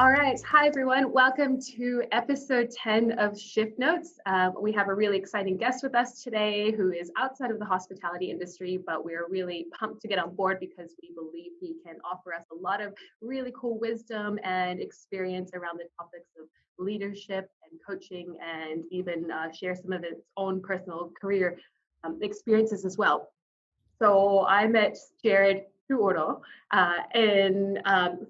All right. Hi, everyone. Welcome to episode 10 of Shift Notes. We have a really exciting guest with us today who is outside of the hospitality industry, but we're really pumped to get on board because we believe he can offer us a lot of really cool wisdom and experience around the topics of leadership and coaching, and even share some of his own personal career experiences as well. So I met Jared Tuoro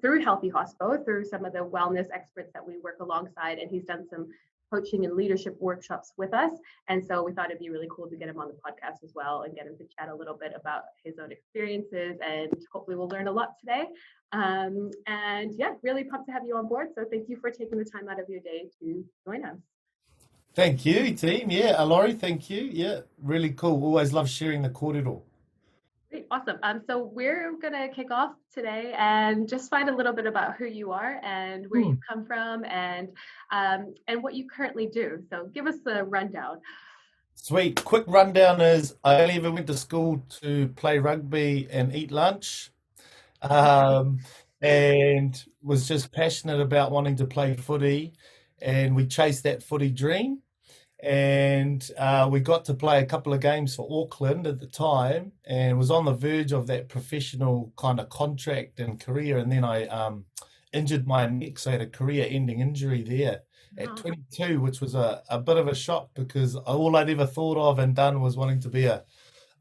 through Healthy Hospo, through some of the wellness experts that we work alongside, and he's done some coaching and leadership workshops with us. And so we thought it'd be really cool to get him on the podcast as well and get him to chat a little bit about his own experiences, and hopefully we'll learn a lot today. And yeah, really pumped to have you on board. So thank you for taking the time out of your day to join us. Thank you, team. Yeah, Laurie, thank you. Yeah, really cool. Always love sharing the corridor. Great, awesome. So we're gonna kick off today and just find a little bit about who you are and where you come from and what you currently do. So give us the rundown. Sweet. Quick rundown is I only ever went to school to play rugby and eat lunch, and was just passionate about wanting to play footy, and we chased that footy dream. And we got to play a couple of games for Auckland at the time, and was on the verge of that professional kind of contract and career. And then I injured my neck, so I had a career-ending injury there at 22, which was a bit of a shock because all I'd ever thought of and done was wanting to be a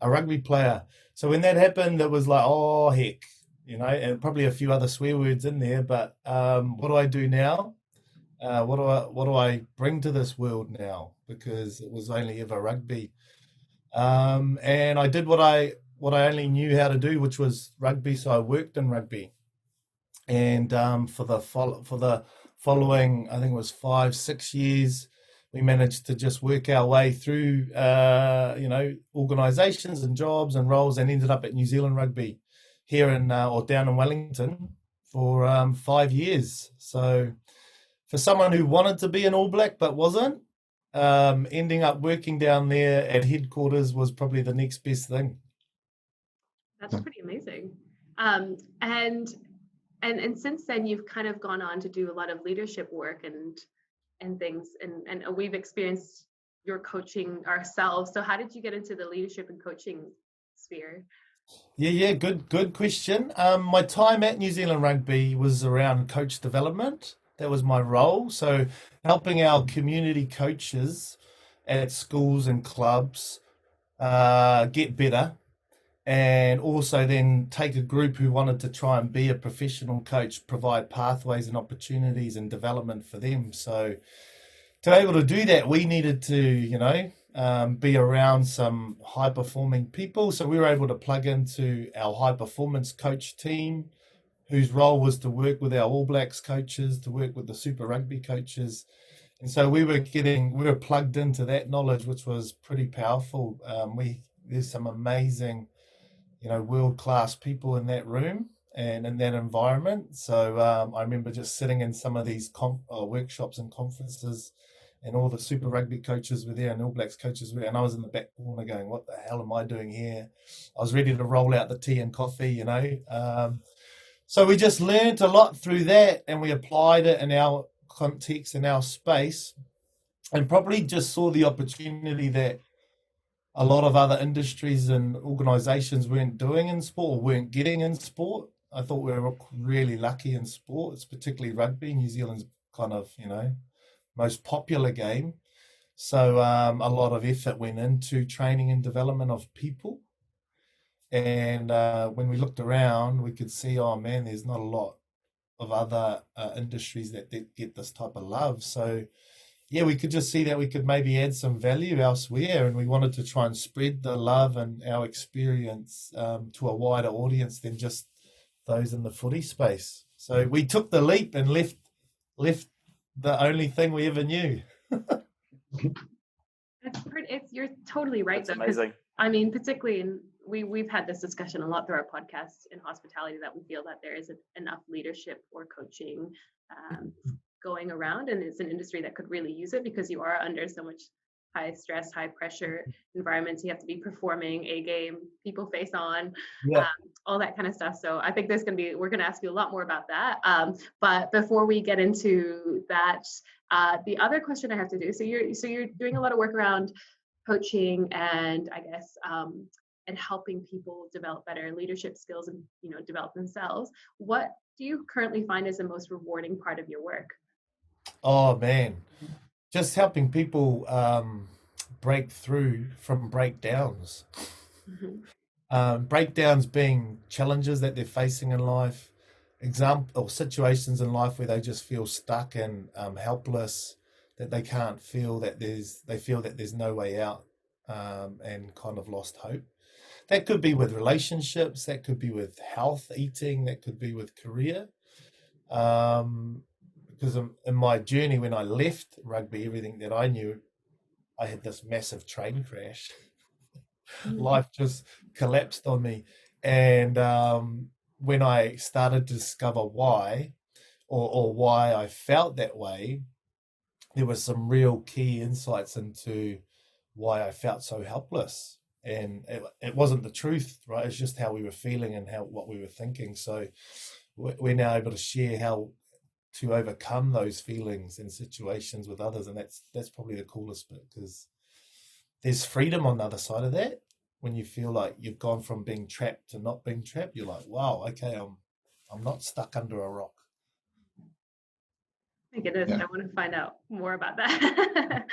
rugby player. So when that happened, it was like, oh, heck, and probably a few other swear words in there. But what do I do now? What do I bring to this world now? Because it was only ever rugby, and I did what I only knew how to do, which was rugby. So I worked in rugby, and for the following, I think it was 5-6 years, we managed to just work our way through organisations and jobs and roles, and ended up at New Zealand Rugby here or down in Wellington for 5 years. So for someone who wanted to be an All Black but wasn't, ending up working down there at headquarters was probably the next best thing. That's pretty amazing. And since then, you've kind of gone on to do a lot of leadership work and things, and we've experienced your coaching ourselves. So how did you get into the leadership and coaching sphere? Yeah, good question. My time at New Zealand Rugby was around coach development. That was my role. So helping our community coaches at schools and clubs get better, and also then take a group who wanted to try and be a professional coach, provide pathways and opportunities and development for them. So to be able to do that, we needed to, be around some high performing people. So we were able to plug into our high performance coach team, whose role was to work with our All Blacks coaches, to work with the Super Rugby coaches. And so we were plugged into that knowledge, which was pretty powerful. There's some amazing, world-class people in that room and in that environment. So I remember just sitting in some of these workshops and conferences, and all the Super Rugby coaches were there and All Blacks coaches were there, and I was in the back corner going, what the hell am I doing here? I was ready to roll out the tea and coffee, So we just learned a lot through that, and we applied it in our context, in our space, and probably just saw the opportunity that a lot of other industries and organisations weren't doing in sport, or weren't getting in sport. I thought we were really lucky in sports, particularly rugby. New Zealand's kind of, most popular game. So a lot of effort went into training and development of people. And when we looked around, we could see, oh man, there's not a lot of other industries that get this type of love. So yeah, we could just see that we could maybe add some value elsewhere, and we wanted to try and spread the love and our experience to a wider audience than just those in the footy space. So we took the leap and left the only thing we ever knew. You're totally right. That's amazing. I mean, particularly we've had this discussion a lot through our podcast in hospitality, that we feel that there isn't enough leadership or coaching going around, and it's an industry that could really use it because you are under so much high stress, high pressure environments. You have to be performing a game, people face on, Yeah. all that kind of stuff. So I think we're going to ask you a lot more about that. But before we get into that, the other question I have to do, so you're doing a lot of work around coaching and I guess, and helping people develop better leadership skills and, develop themselves. What do you currently find is the most rewarding part of your work? Oh man, just helping people break through from breakdowns. Breakdowns being challenges that they're facing in life, example or situations in life where they just feel stuck and helpless, that they can't feel that they feel that there's no way out, and kind of lost hope. That could be with relationships, that could be with health, eating, that could be with career. Because in my journey, when I left rugby, everything that I knew, I had this massive train crash. Life just collapsed on me. And when I started to discover why, or why I felt that way, there was some real key insights into why I felt so helpless. And it wasn't the truth, right? It's just how we were feeling and what we were thinking. So we're now able to share how to overcome those feelings and situations with others, and that's probably the coolest bit, because there's freedom on the other side of that. When you feel like you've gone from being trapped to not being trapped, you're like, wow, okay, I'm not stuck under a rock. My goodness, I want to find out more about that.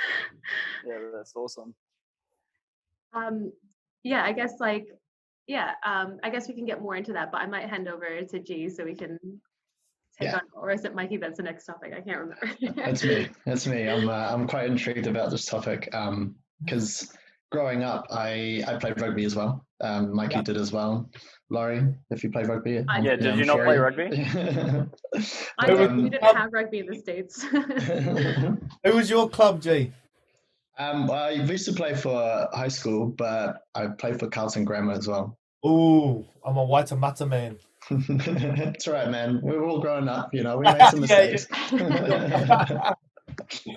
Yeah, that's awesome. Yeah, I guess I guess we can get more into that, but I might hand over to G so we can take on, or is it Mikey that's the next topic? I can't remember. That's me. I'm quite intrigued about this topic because growing up, I played rugby as well. Mikey did as well. Laurie, if you played rugby. Did you not play rugby? I did. We didn't have rugby in the States. Who was your club, G? I used to play for high school, but I played for Carlton Grammar as well. Ooh, I'm a Waitemata man. That's right, man. We're all growing up, we made some mistakes.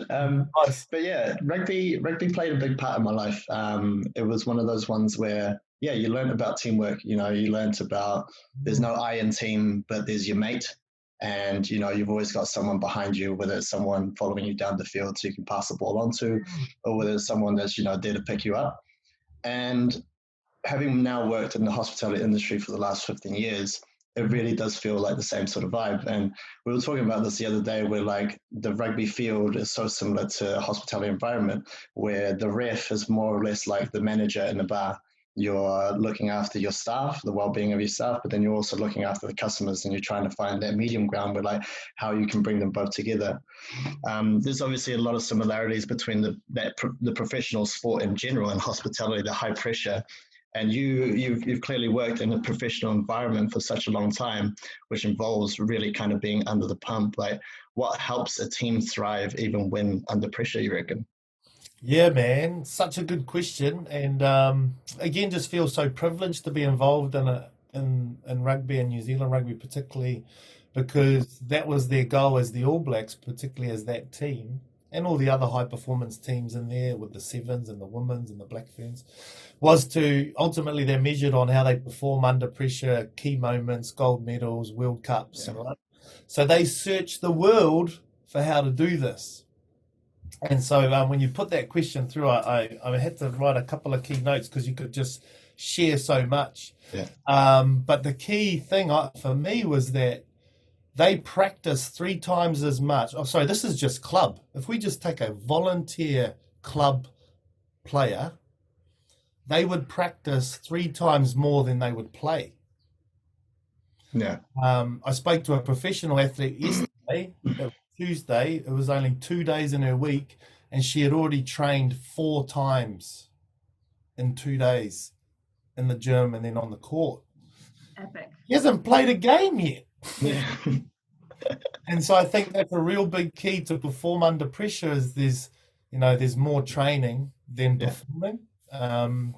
But yeah, rugby played a big part in my life. It was one of those ones where, you learn about teamwork. You learned about there's no I in team, but there's your mate. And, you've always got someone behind you, whether it's someone following you down the field so you can pass the ball on to, or whether it's someone that's, there to pick you up. And having now worked in the hospitality industry for the last 15 years, it really does feel like the same sort of vibe. And we were talking about this the other day, where like the rugby field is so similar to a hospitality environment, where the ref is more or less like the manager in the bar. You're looking after your staff, the well-being of your staff, but then you're also looking after the customers, and you're trying to find that medium ground where like how you can bring them both together. There's obviously a lot of similarities between the professional sport in general and hospitality, the high pressure. And you've clearly worked in a professional environment for such a long time, which involves really kind of being under the pump. Like, what helps a team thrive even when under pressure, you reckon? Yeah, man, such a good question. And again, just feel so privileged to be involved in rugby, and New Zealand rugby particularly, because that was their goal as the All Blacks, particularly as that team, and all the other high performance teams in there with the Sevens and the Women's and the Black Ferns, was to ultimately they're measured on how they perform under pressure, key moments, gold medals, World Cups, right? So they search the world for how to do this. And so when you put that question through, I had to write a couple of key notes because you could just share so much. But the key thing for me was that they practice 3 times as much. Oh, sorry, this is just club. If we just take a volunteer club player, they would practice 3 times more than they would play. Yeah. I spoke to a professional athlete yesterday, Tuesday. It was only 2 days in her week, and she had already trained 4 times in 2 days in the gym and then on the court. Epic. He hasn't played a game yet. Yeah. And so I think that's a real big key to perform under pressure is there's more training than performing.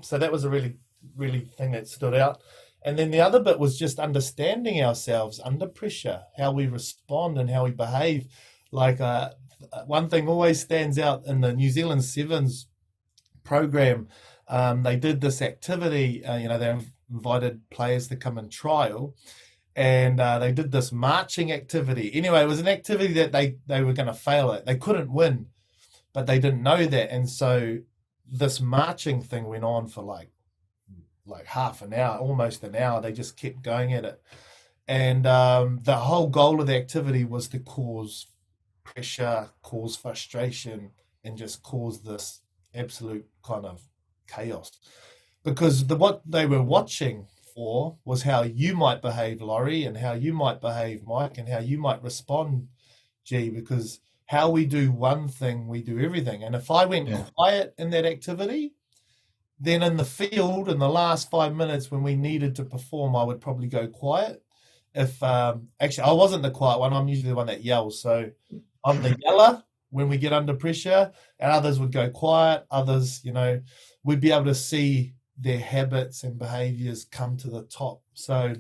So that was a really, really thing that stood out. And then the other bit was just understanding ourselves under pressure, how we respond and how we behave. Like one thing always stands out in the New Zealand Sevens program, they did this activity. They invited players to come and trial, and they did this marching activity. Anyway, it was an activity that they were going to fail at. They couldn't win, but they didn't know that, and so this marching thing went on for like half an hour, almost an hour. They just kept going at it, and the whole goal of the activity was to cause pressure, cause frustration, and just cause this absolute kind of chaos. Because what they were watching for was how you might behave, Laurie, and how you might behave, Mike, and how you might respond, G, because how we do one thing, we do everything. And if I went quiet in that activity, then in the field, in the last 5 minutes when we needed to perform, I would probably go quiet. If actually, I wasn't the quiet one. I'm usually the one that yells. So I'm the yeller when we get under pressure, and others would go quiet. Others, we'd be able to see their habits and behaviors come to the top. So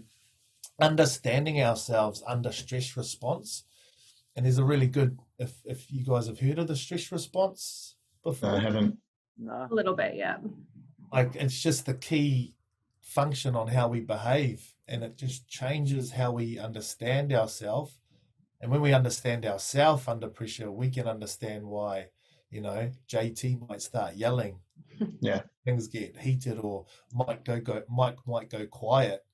understanding ourselves under stress response. And there's a really good, if you guys have heard of the stress response before. No, I haven't. No. A little bit, yeah. Like, it's just the key function on how we behave, and it just changes how we understand ourselves. And when we understand ourselves under pressure, we can understand why, JT might start yelling. Yeah. Things get heated, or Mike might go quiet.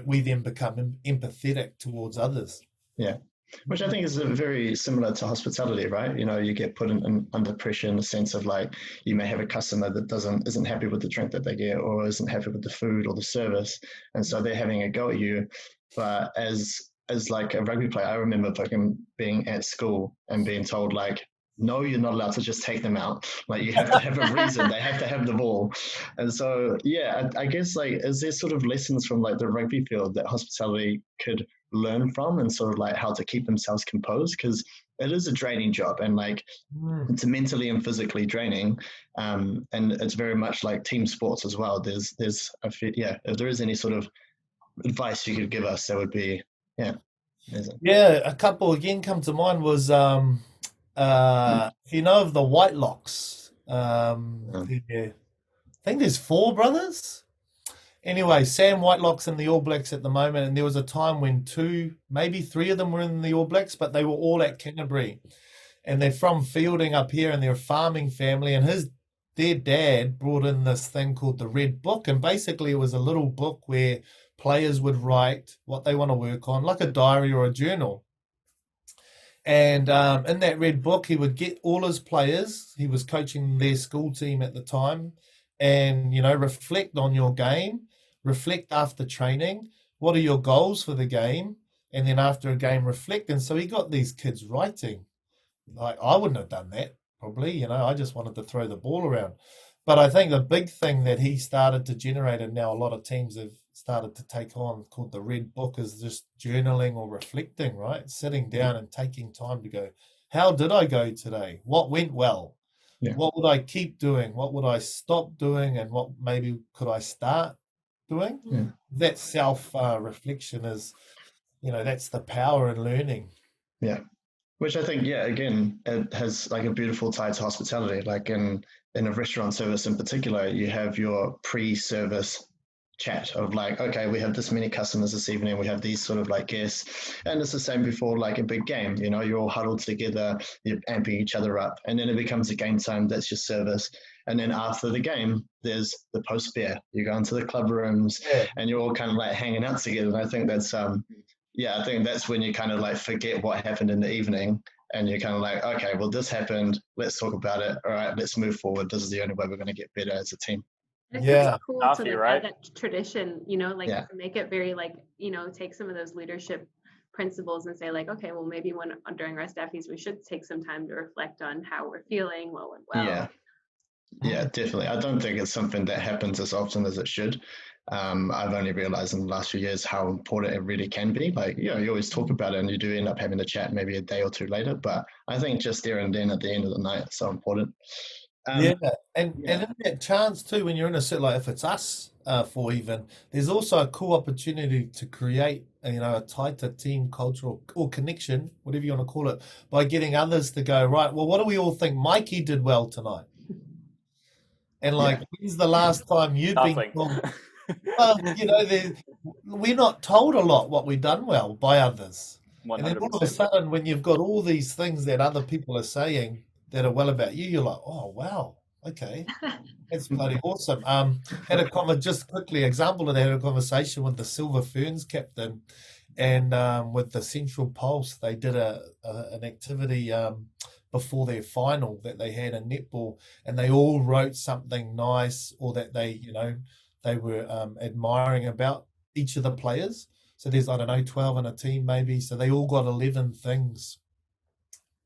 We then become empathetic towards others. Yeah, which I think is very similar to hospitality, right? You get put under pressure in the sense of like, you may have a customer that isn't happy with the drink that they get, or isn't happy with the food or the service, and so they're having a go at you. But as like a rugby player, I remember fucking being at school and being told like, no, you're not allowed to just take them out. Like, you have to have a reason. They have to have the ball. And so, I guess, like, is there sort of lessons from like the rugby field that hospitality could learn from, and sort of like how to keep themselves composed? Because it is a draining job, and like it's mentally and physically draining. And it's very much like team sports as well. There's if there is any sort of advice you could give us, that would be amazing. A couple again come to mind was if you know of the Whitelocks, I think there's 4 brothers. Anyway, Sam Whitelock's in the All Blacks at the moment, and there was a time when 2, maybe 3 of them were in the All Blacks, but they were all at Canterbury, and they're from Fielding up here, and they're a farming family, and their dad brought in this thing called the Red Book, and basically it was a little book where players would write what they want to work on, like a diary or a journal. And in that Red Book, he would get all his players, he was coaching their school team at the time, and, reflect on your game, reflect after training, what are your goals for the game, and then after a game, reflect. And so he got these kids writing. Like, I wouldn't have done that, probably, I just wanted to throw the ball around. But I think the big thing that he started to generate, and now a lot of teams have started to take on, called the Red Book, is just journaling or reflecting, right? Sitting down and taking time to go, how did I go today? What went well? Yeah. What would I keep doing? What would I stop doing? And what maybe could I start doing? Yeah. That self-reflection is, that's the power in learning. Yeah. Which I think, again, it has like a beautiful tie to hospitality. Like in a restaurant service in particular, you have your pre-service chat of like, okay, we have this many customers this evening, we have these sort of like guests, and it's the same before like a big game, you're all huddled together, you're amping each other up, and then it becomes a game time, that's your service. And then after the game, there's the post beer, you go into the club rooms and you're all kind of like hanging out together. And I think that's I think that's when you kind of like forget what happened in the evening, and you're kind of like, okay, well, this happened, let's talk about it, all right, let's move forward, this is the only way we're going to get better as a team. It's cool to add that tradition, to make it very take some of those leadership principles and say like, okay, well, maybe during our staffies, we should take some time to reflect on how we're feeling, what went well. Yeah, definitely. I don't think it's something that happens as often as it should. I've only realized in the last few years how important it really can be. Like, you always talk about it and you do end up having a chat maybe a day or two later, but I think just there and then at the end of the night, it's so important. And in that chance too, when you're in a set, like if it's us for even, there's also a cool opportunity to create a tighter team culture or connection, whatever you want to call it, by getting others to go, right, well, what do we all think Mikey did well tonight? And like, when's the last time you've been told? Well, we're not told a lot what we've done well by others. 100%. And then all of a sudden, when you've got all these things that other people are saying that are well about you, you're like, oh, wow, okay. That's bloody awesome. Just quickly, example of that, I had a conversation with the Silver Ferns captain and with the Central Pulse. They did an activity before their final that they had in netball, and they all wrote something nice or that they were admiring about each of the players. So there's, 12 in a team maybe. So they all got 11 things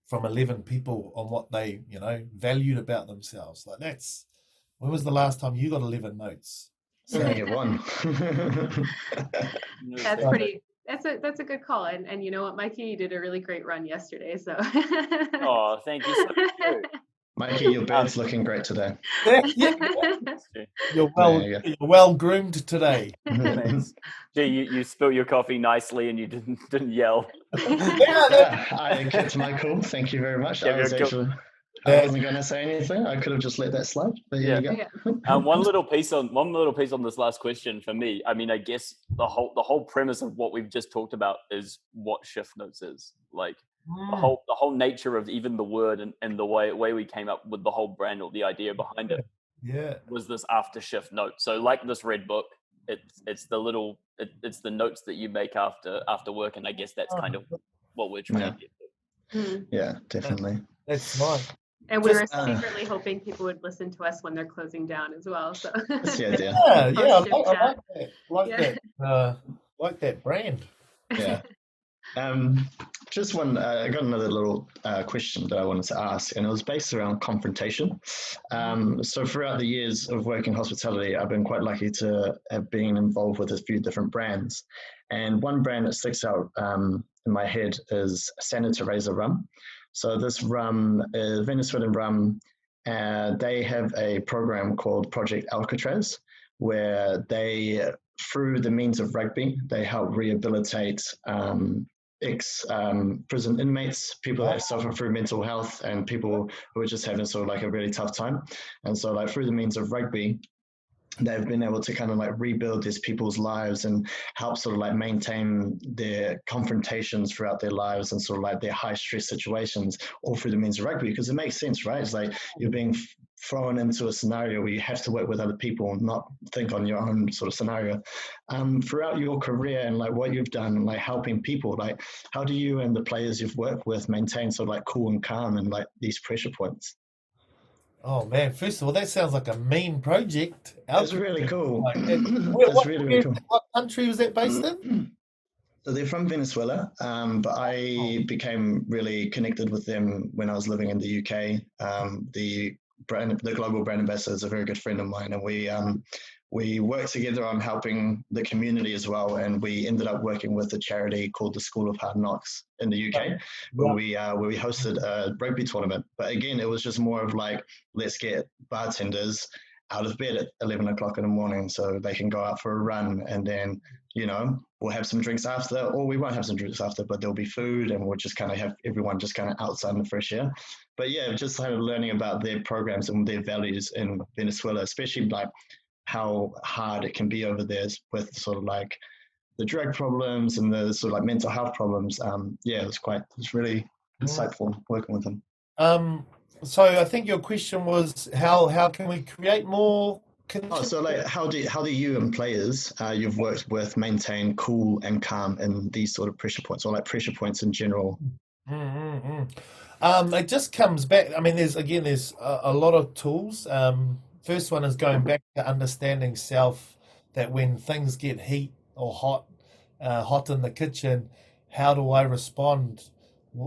from 11 people on what they, valued about themselves. Like when was the last time you got 11 notes? So you won. That's a good call. And you know what, Mikey, you did a really great run yesterday. So. Oh, thank you so much. Mikey, your bird's looking great today. You're well groomed today. Thanks. Gee, you spilled your coffee nicely and you didn't yell. I kept my cool. Thank you very much. I wasn't going to say anything. I could have just let that slide. But you go. One little piece on this last question for me. I mean, I guess the whole premise of what we've just talked about is what shift notes is like. The whole nature of even the word and the way we came up with the whole brand or the idea behind it was this after shift note. So like this red book, it's the notes that you make after work, and I guess that's kind of what we're trying to get to. Yeah, definitely. That's nice. And we were secretly hoping people would listen to us when they're closing down as well. So that's the idea. I like that brand. Yeah. Just one, I got another little question that I wanted to ask, and it was based around confrontation. So throughout the years of working hospitality, I've been quite lucky to have been involved with a few different brands. And one brand that sticks out in my head is Santa Teresa rum. So this rum is Venezuelan rum, and they have a program called Project Alcatraz, where they, through the means of rugby, they help rehabilitate ex-prison inmates, people that suffer through mental health, and people who are just having sort of like a really tough time. And so like through the means of rugby, they've been able to kind of like rebuild these people's lives and help sort of like maintain their confrontations throughout their lives and sort of like their high stress situations all through the means of rugby, because it makes sense, right? It's like you're being thrown into a scenario where you have to work with other people and not think on your own sort of scenario. Throughout your career and like what you've done, like helping people, like how do you and the players you've worked with maintain sort of like cool and calm and like these pressure points? Oh man! First of all, that sounds like a mean project. That's really cool. Really cool. What country was that based in? So they're from Venezuela, but I became really connected with them when I was living in the UK. The global brand ambassador is a very good friend of mine, and we worked together on helping the community as well. And we ended up working with a charity called the School of Hard Knocks in the UK, where we hosted a rugby tournament. But again, it was just more of like, let's get bartenders out of bed at 11 o'clock in the morning so they can go out for a run, and then we'll have some drinks after, or we won't have some drinks after, but there'll be food, and we'll just kind of have everyone just kind of outside in the fresh air. But yeah, just kind of learning about their programs and their values in Venezuela, especially like how hard it can be over there with sort of like the drug problems and the sort of like mental health problems. It's really insightful working with them. So I think your question was how can we create more? So like how do you and players you've worked with maintain cool and calm in these sort of pressure points, or like pressure points in general? It just comes back. I mean, there's a lot of tools. First one is going back to understanding self, that when things get heat or hot in the kitchen, how do I respond?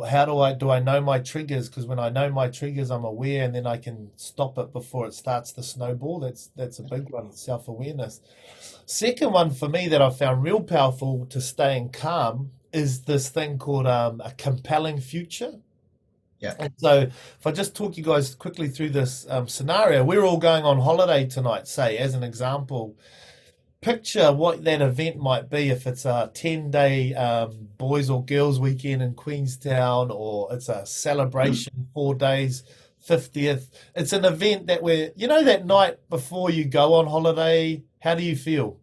How do I know my triggers? Because when I know my triggers, I'm aware, and then I can stop it before it starts to snowball. That's a big one, self-awareness. Second one for me that I found real powerful to staying calm is this thing called a compelling future. Yeah. And so if I just talk you guys quickly through this scenario, we're all going on holiday tonight, say, as an example. Picture what that event might be if it's a 10-day boys or girls weekend in Queenstown, or it's a celebration 4 days 50th. It's an event that that night before you go on holiday, how do you feel?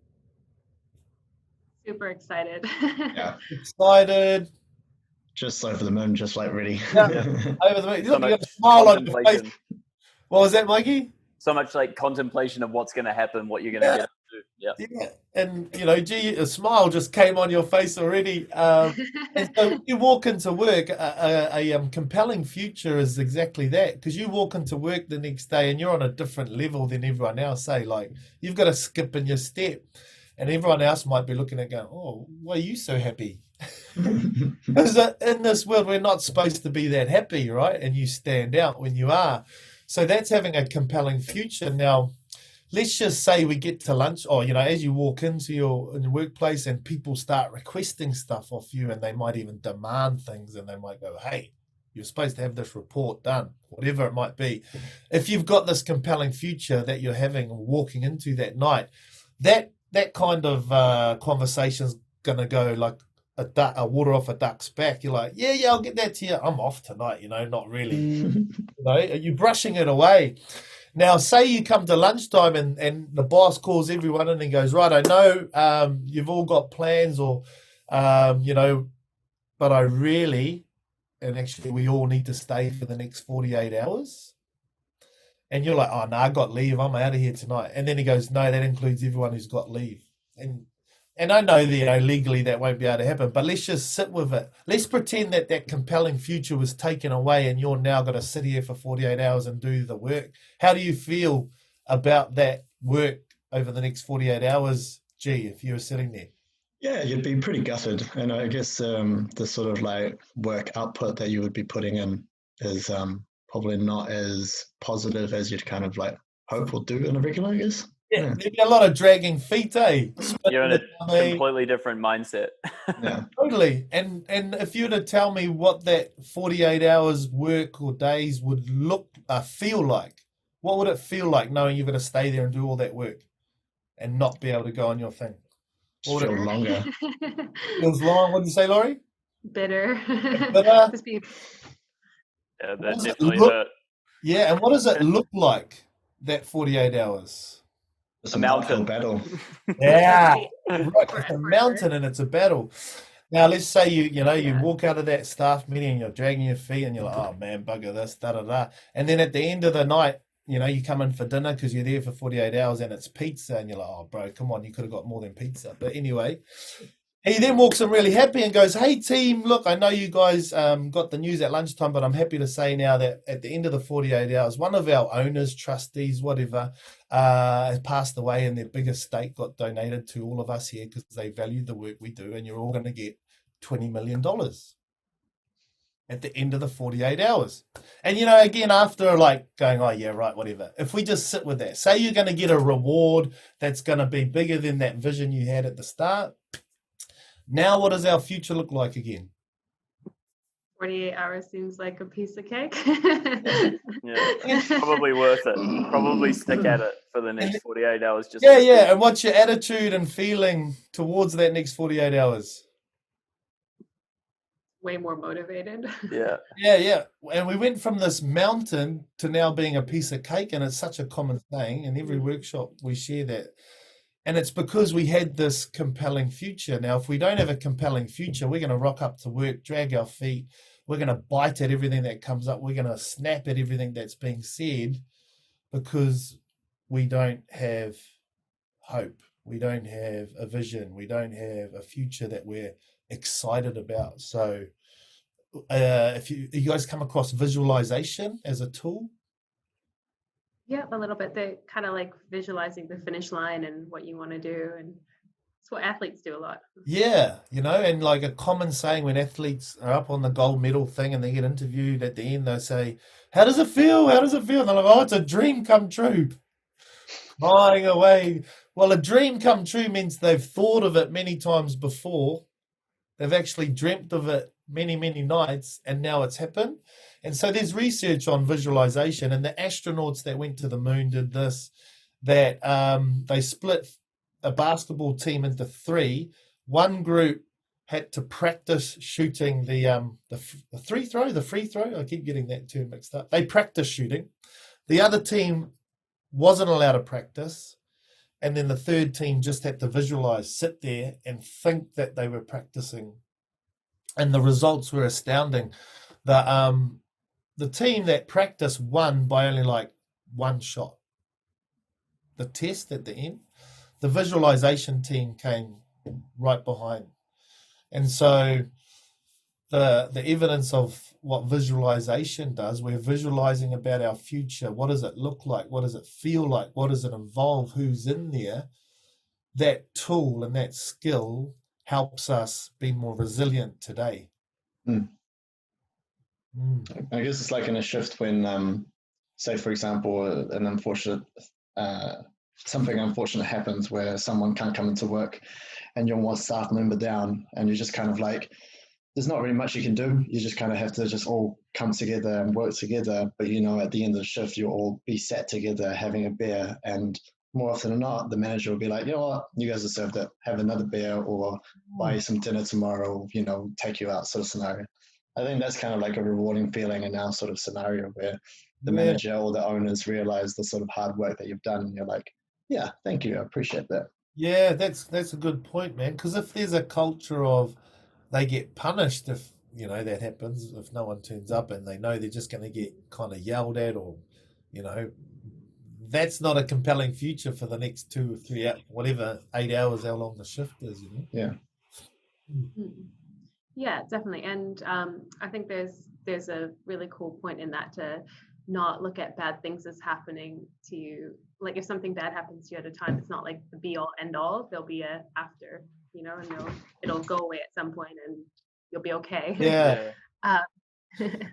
Super excited. Yeah, Excited? just over the moon, just like ready. Yeah. Over the moon. So You got a much smile on your face. contemplation. What was that, Mikey? So much like contemplation of what's going to happen, what you're going to Yeah. get up to. Yeah. Yeah, and gee, a smile just came on your face already. And so when you walk into work, a compelling future is exactly that, because you walk into work the next day and you're on a different level than everyone else. Say, like you've got a skip in your step, and everyone else might be looking at going, "Oh, why are you so happy?" Because in this world, we're not supposed to be that happy, right? And you stand out when you are. So that's having a compelling future. Now, let's just say we get to lunch, or as you walk into your workplace and people start requesting stuff off you, and they might even demand things, and they might go, "Hey, you're supposed to have this report done," whatever it might be. If you've got this compelling future that you're having walking into that night, that kind of conversation's gonna go like a water off a duck's back. You're like, yeah, I'll get that to you. I'm off tonight, not really. Are you brushing it away? Now, say you come to lunchtime and the boss calls everyone in and goes, "Right, I know you've all got plans, or but I really, and actually we all need to stay for the next 48 hours." And you're like, "Oh, no, I got leave. I'm out of here tonight." And then he goes, "No, that includes everyone who's got leave." And I know that legally that won't be able to happen, but let's just sit with it. Let's pretend that compelling future was taken away and you're now going to sit here for 48 hours and do the work. How do you feel about that work over the next 48 hours, if you were sitting there? Yeah, you'd be pretty gutted. And I guess the sort of like work output that you would be putting in is probably not as positive as you'd kind of like hope or do in a regular, I guess. Yeah, there'd be a lot of dragging feet, eh? You're in a completely different mindset. Yeah. Totally. And if you were to tell me what that 48 hours work or days would feel like, what would it feel like knowing you're going to stay there and do all that work and not be able to go on your thing? Just feel longer. Feels long. What did you say, Laurie? Bitter. Bitter. Yeah, that definitely hurt. Yeah, and what does it look like, that 48 hours? It's a mountain battle. Yeah, right, it's a mountain and it's a battle. Now, let's say you walk out of that staff meeting and you're dragging your feet and you're like, "Oh man, bugger this, da da da." And then at the end of the night, you come in for dinner because you're there for 48 hours and it's pizza, and you're like, "Oh, bro, come on, you could have got more than pizza." But anyway, he then walks in really happy and goes, "Hey team, look, I know you guys got the news at lunchtime, but I'm happy to say now that at the end of the 48 hours, one of our owners, trustees, whatever, has passed away, and their big estate got donated to all of us here because they valued the work we do, and you're all going to get $20 million at the end of the 48 hours. And, again, after like going, "Oh, yeah, right, whatever." If we just sit with that, say you're going to get a reward that's going to be bigger than that vision you had at the start. Now, what does our future look like again? 48 hours seems like a piece of cake. Yeah, it's probably worth it. Probably stick at it for the next 48 hours. Yeah. And what's your attitude and feeling towards that next 48 hours? Way more motivated. Yeah. And we went from this mountain to now being a piece of cake, and it's such a common thing. In every workshop, we share that. And it's because we had this compelling future. Now, if we don't have a compelling future, we're going to rock up to work, drag our feet. We're going to bite at everything that comes up. We're going to snap at everything that's being said, because we don't have hope. We don't have a vision. We don't have a future that we're excited about. So if you guys come across visualization as a tool? Yeah, a little bit. They kind of like visualizing the finish line and what you want to do, and it's what athletes do a lot. Yeah, and like a common saying when athletes are up on the gold medal thing and they get interviewed at the end, they say, "How does it feel? How does it feel?" And they're like, "Oh, it's a dream come true." Flying away. Well, a dream come true means they've thought of it many times before. They've actually dreamt of it many, many nights, and now it's happened. And so there's research on visualization, and the astronauts that went to the moon did this, that they split a basketball team into three. One group had to practice shooting the free throw. I keep getting that term mixed up. They practiced shooting. The other team wasn't allowed to practice. And then the third team just had to visualize, sit there and think that they were practicing. And the results were astounding. The team that practiced won by only like one shot. The test at the end, the visualization team came right behind. And so the evidence of what visualization does, we're visualizing about our future. What does it look like? What does it feel like? What does it involve? Who's in there? That tool and that skill helps us be more resilient today. I guess it's like in a shift when, say, for example, something unfortunate happens where someone can't come into work and you're one staff member down, and you're just kind of like, there's not really much you can do. You just kind of have to just all come together and work together. But, at the end of the shift, you'll all be sat together having a beer. And more often than not, the manager will be like, you know what, you guys deserve it. Have another beer, or buy you some dinner tomorrow, take you out, sort of scenario. I think that's kind of like a rewarding feeling in our sort of scenario where the manager or the owners realize the sort of hard work that you've done. And you're like, yeah, thank you. I appreciate that. Yeah, that's a good point, man. Because if there's a culture of they get punished if, that happens, if no one turns up and they know they're just going to get kind of yelled at, or, that's not a compelling future for the next 2 or 3 hours, whatever, 8 hours, how long the shift is, Yeah. Yeah, definitely. And I think there's a really cool point in that, to not look at bad things as happening to you. Like if something bad happens to you at a time, it's not like the be all end all. There'll be a after, and it'll go away at some point and you'll be okay. Yeah.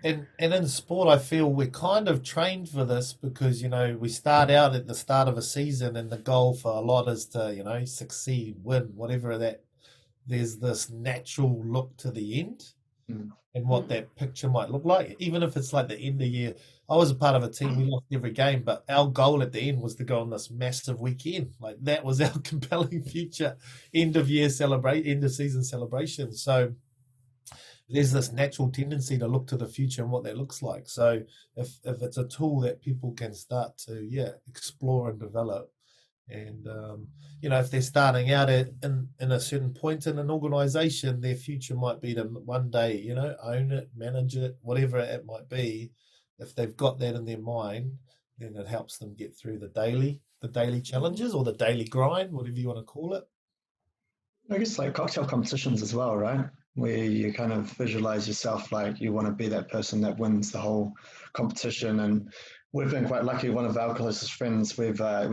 And in sport, I feel we're kind of trained for this because, we start out at the start of a season and the goal for a lot is to, succeed, win, whatever that. There's this natural look to the end and what that picture might look like. Even if it's like the end of the year. I was a part of a team, we lost every game, but our goal at the end was to go on this massive weekend. Like that was our compelling future end of season celebration. So there's this natural tendency to look to the future and what that looks like. So if it's a tool that people can start to, explore and develop, and, if they're starting out in a certain point in an organization, their future might be to one day, own it, manage it, whatever it might be. If they've got that in their mind, then it helps them get through the daily challenges or the daily grind, whatever you want to call it. I guess like cocktail competitions as well, right? Where you kind of visualize yourself like you want to be that person that wins the whole competition. And we've been quite lucky. One of our closest friends, we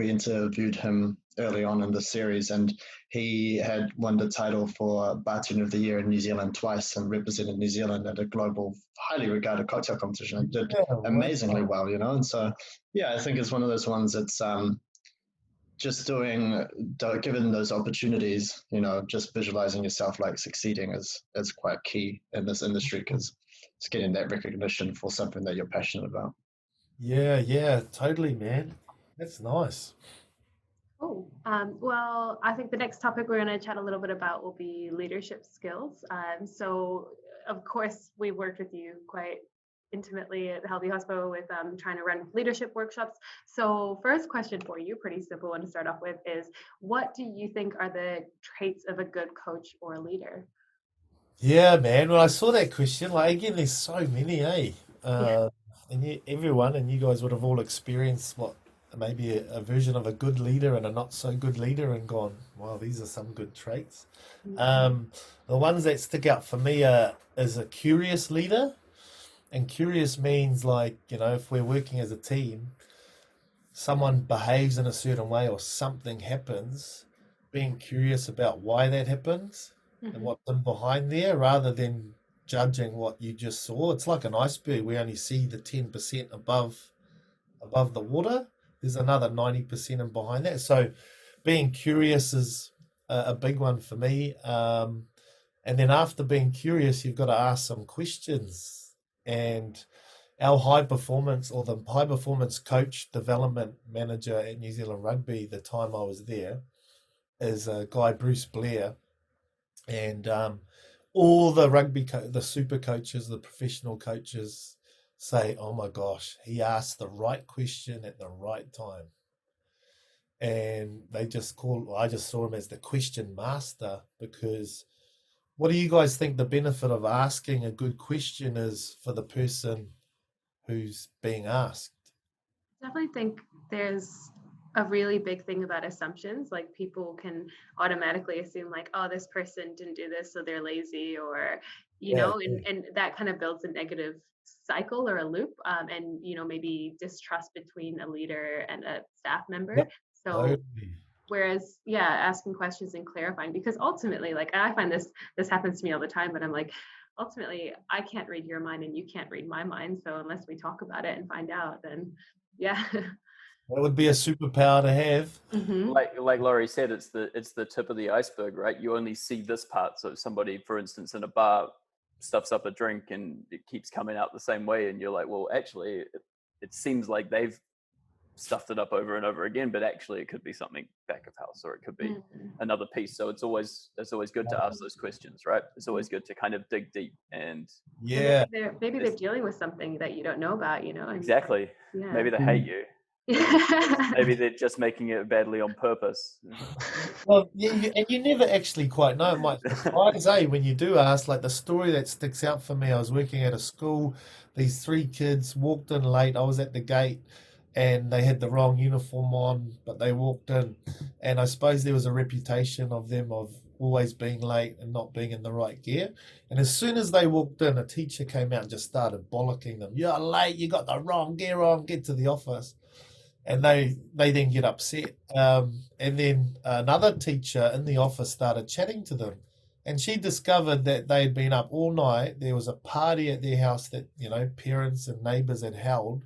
interviewed him early on in the series, and he had won the title for Bartender of the Year in New Zealand twice and represented New Zealand at a global, highly regarded cocktail competition and did amazingly well, And so, I think it's one of those ones that's just given those opportunities, just visualizing yourself like succeeding is quite key in this industry, because it's getting that recognition for something that you're passionate about. Yeah, totally, man. That's nice. Oh, well, I think the next topic we're going to chat a little bit about will be leadership skills. So, of course, we worked with you quite intimately at Healthy Hospital with trying to run leadership workshops. So, first question for you, pretty simple one to start off with, is what do you think are the traits of a good coach or leader? Yeah, man. When I saw that question, like again, there's so many, and everyone, and you guys would have all experienced maybe a version of a good leader and a not so good leader and gone, wow, these are some good traits. The ones that stick out for me is a curious leader. And curious means like, if we're working as a team, someone behaves in a certain way or something happens, being curious about why that happens and what's in behind there, rather than judging what you just saw. It's like an iceberg. We only see the 10% above the water. There's another 90% in behind that. So being curious is a big one for me. And then after being curious, you've got to ask some questions. And our high performance coach development manager at New Zealand Rugby, the time I was there, is a guy, Bruce Blair. And all the the super coaches, the professional coaches say, oh my gosh, he asked the right question at the right time. And I just saw him as the question master, because what do you guys think the benefit of asking a good question is for the person who's being asked? I definitely think there's a really big thing about assumptions. Like, people can automatically assume like, oh, this person didn't do this, so they're lazy, or and that kind of builds a negative cycle or a loop, and maybe distrust between a leader and a staff member. Yep. So Totally. whereas, asking questions and clarifying, because ultimately, like, I find this happens to me all the time, but I'm like, ultimately, I can't read your mind and you can't read my mind. So unless we talk about it and find out, then That would be a superpower to have. Mm-hmm. Like Laurie said, it's the tip of the iceberg, right? You only see this part. So if somebody, for instance, in a bar stuffs up a drink and it keeps coming out the same way, and you're like, well, actually, it seems like they've stuffed it up over and over again, but actually it could be something back of house, or it could be another piece. So it's always good to ask those questions, right? It's always good to kind of dig deep. And maybe they're dealing with something that you don't know about, exactly. Maybe they hate you. Maybe they're just making it badly on purpose. Well, and you never actually quite know. It might surprise, when you do ask. Like, the story that sticks out for me, I was working at a school. These 3 kids walked in late. I was at the gate, and they had the wrong uniform on, but they walked in. And I suppose there was a reputation of them of always being late and not being in the right gear. And as soon as they walked in, a teacher came out and just started bollocking them. You're late. You got the wrong gear on. Get to the office. And they then get upset. And then another teacher in the office started chatting to them. And she discovered that they had been up all night. There was a party at their house that, parents and neighbors had held.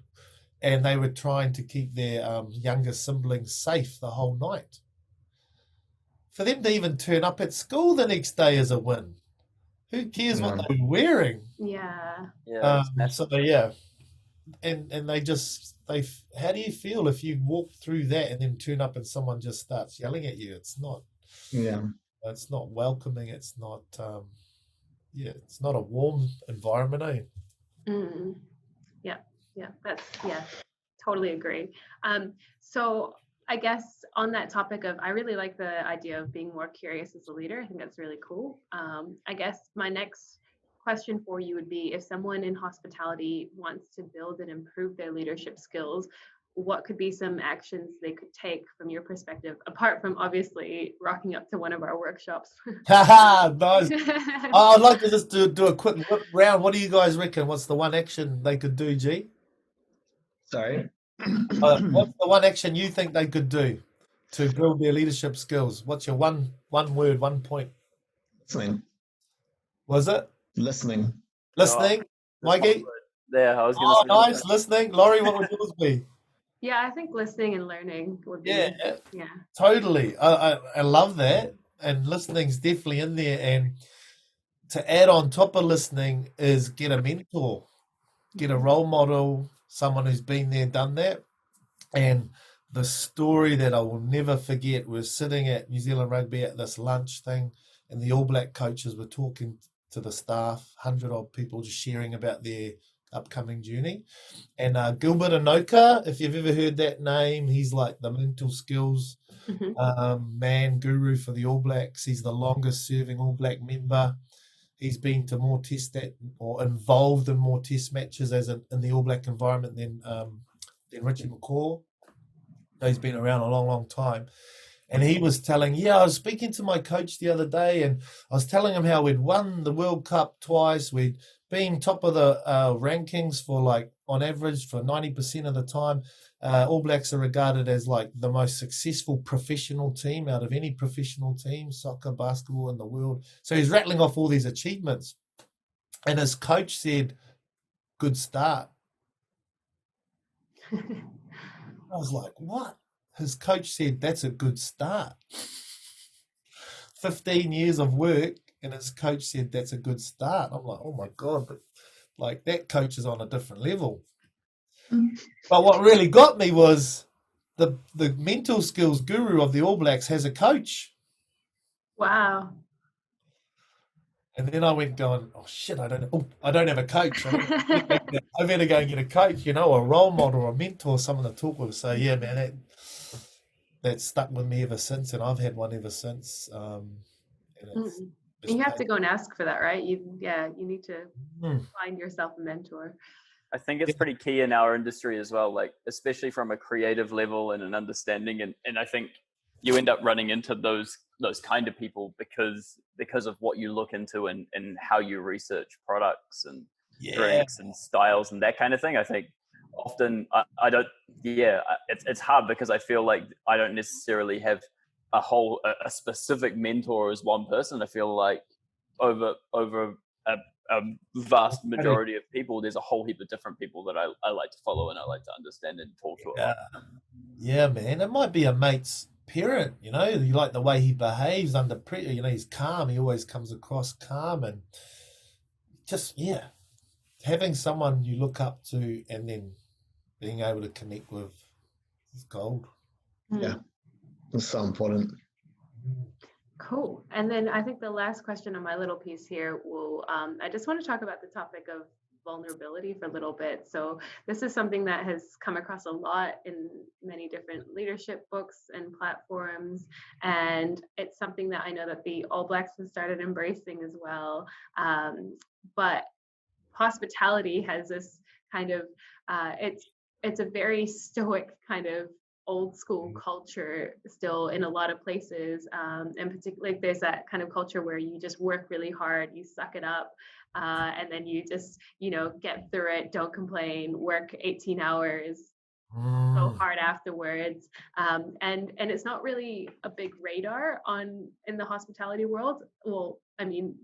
And they were trying to keep their younger siblings safe the whole night. For them to even turn up at school the next day is a win. Who cares what they were wearing? Yeah. And how do you feel if you walk through that and then turn up and someone just starts yelling at you? It's not welcoming. It's not it's not a warm environment, Totally agree. So I guess on that topic of, I really like the idea of being more curious as a leader. I think that's really cool. I guess my next question for you would be, if someone in hospitality wants to build and improve their leadership skills, what could be some actions they could take from your perspective, apart from obviously rocking up to one of our workshops? Haha, nice. I'd like to just do a quick whip round. What do you guys reckon? What's the one action they could do, G? Sorry? What's the one action you think they could do to build their leadership skills? What's your one word, 1 point? Listening. Was it? Listening. Listening? Mikey? Yeah, I was going to say. Nice. Listening. Laurie, what would yours be? Yeah, I think listening and learning would be. Yeah. Totally. I love that. And listening's definitely in there. And to add on top of listening is get a mentor, get a role model, someone who's been there, done that. And the story that I will never forget was sitting at New Zealand Rugby at this lunch thing, and the All Black coaches were talking to the staff, 100-odd people, just sharing about their upcoming journey. And Gilbert Anoka, if you've ever heard that name, he's like the mental skills man guru for the All Blacks. He's the longest serving All Black member. He's been to more or involved in more test matches in the All Black environment than Richie McCaw. He's been around a long, long time. And he was telling, I was speaking to my coach the other day, and I was telling him how we'd won the World Cup twice. We'd been top of the rankings for on average for 90% of the time. All Blacks are regarded as the most successful professional team out of any professional team, soccer, basketball in the world. So he's rattling off all these achievements. And his coach said, good start. I was like, what? His coach said, that's a good start. 15 years of work, and his coach said, that's a good start. I'm like, oh my God, but that coach is on a different level. But what really got me was the mental skills guru of the All Blacks has a coach. Wow. And then I went going, oh shit, I don't have a coach. I better go and get a coach, you know, a role model, or a mentor, someone to talk with. So yeah, man, that stuck with me ever since, and I've had one ever since. And you have to go and ask for that, right? You need to Mm. find yourself a mentor. I think it's pretty key in our industry as well, like especially from a creative level and an understanding. And I think you end up running into those kind of people because of what you look into and how you research products and drinks and styles and that kind of thing. I think often I don't, it's hard because I feel like I don't necessarily have a specific mentor as one person. I feel like over a vast majority of people, there's a whole heap of different people that I like to follow and I like to understand and talk to. Yeah, man. It might be a mate's parent, you know, you like the way he behaves under pressure, you know, he's calm, he always comes across calm, and just, having someone you look up to and then being able to connect with is gold. Yeah, it's so important. Cool. And then I think the last question on my little piece here will, I just want to talk about the topic of vulnerability for a little bit. So this is something that has come across a lot in many different leadership books and platforms. And it's something that I know that the All Blacks have started embracing as well. But hospitality has this kind of, it's a very stoic kind of old school culture still in a lot of places, and particularly there's that kind of culture where you just work really hard, you suck it up, and then you just get through it, don't complain, work 18 hours, go hard afterwards, and it's not really a big radar in the hospitality world. Well, I mean,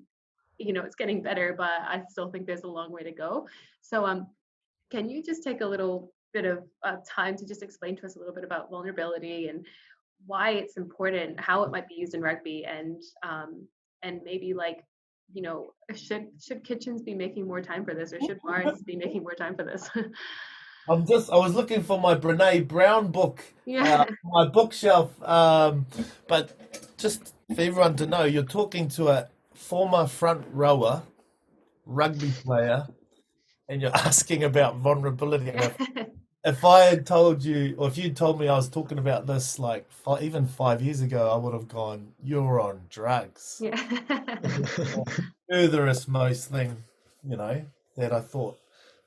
it's getting better, but I still think there's a long way to go. So can you just take a little bit of time to just explain to us a little bit about vulnerability and why it's important, how it might be used in rugby, and maybe should kitchens be making more time for this, or should bars be making more time for this? I was looking for my Brene Brown book, my bookshelf, but just for everyone to know, you're talking to a former front rower rugby player and you're asking about vulnerability. If I had told you, or if you'd told me I was talking about this even 5 years ago, I would have gone, you're on drugs. Yeah. Furthest most thing, that I thought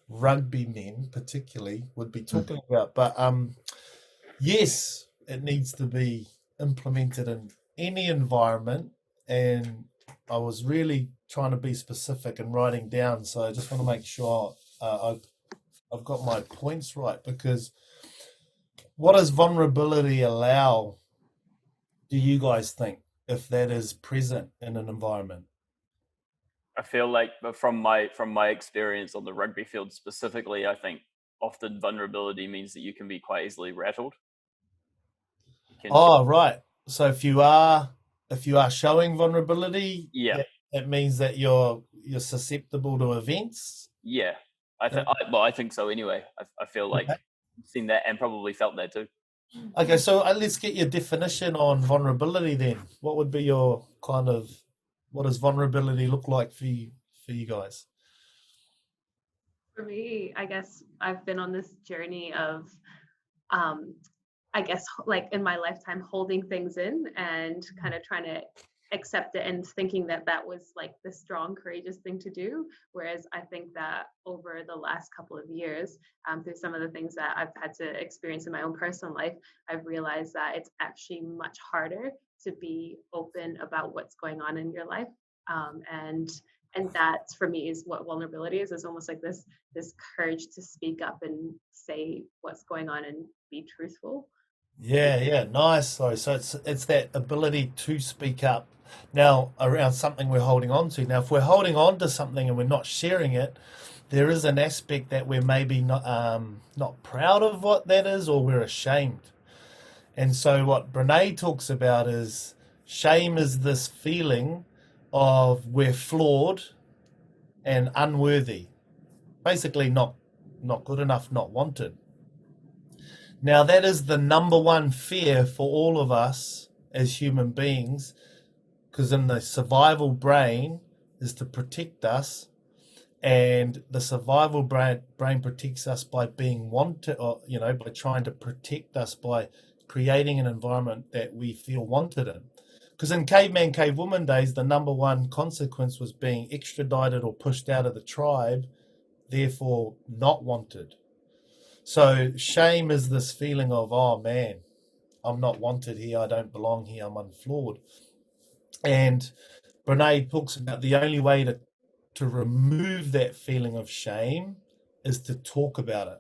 rugby men particularly would be talking about. But yes, it needs to be implemented in any environment. And I was really trying to be specific and writing down. So I just want to make sure I've got my points right, because what does vulnerability allow, do you guys think, if that is present in an environment? I feel like from my experience on the rugby field specifically, I think often vulnerability means that you can be quite easily rattled. Right. So if you are showing vulnerability, it means that you're susceptible to events. Yeah. I think so anyway. I feel like I've seen that and probably felt that too. Okay, so let's get your definition on vulnerability then. What would be your what does vulnerability look like for you guys? For me, I guess I've been on this journey of, in my lifetime, holding things in and kind of trying to accept it and thinking that was the strong, courageous thing to do. Whereas I think that over the last couple of years, through some of the things that I've had to experience in my own personal life, I've realized that it's actually much harder to be open about what's going on in your life. And that for me is what vulnerability is almost like this courage to speak up and say what's going on and be truthful. Yeah, nice. So it's that ability to speak up now around something we're holding on to. Now, if we're holding on to something and we're not sharing it, there is an aspect that we're maybe not proud of what that is, or we're ashamed. And so what Brene talks about is shame is this feeling of we're flawed and unworthy, basically not good enough, not wanted. Now, that is the number one fear for all of us as human beings, because in the survival brain, is to protect us, and the survival brain protects us by being wanted, or by trying to protect us by creating an environment that we feel wanted in. Because in caveman, cavewoman days, the number one consequence was being extradited or pushed out of the tribe, therefore not wanted. So shame is this feeling of, oh man, I'm not wanted here, I don't belong here, I'm unflawed. And Brene talks about the only way to remove that feeling of shame is to talk about it.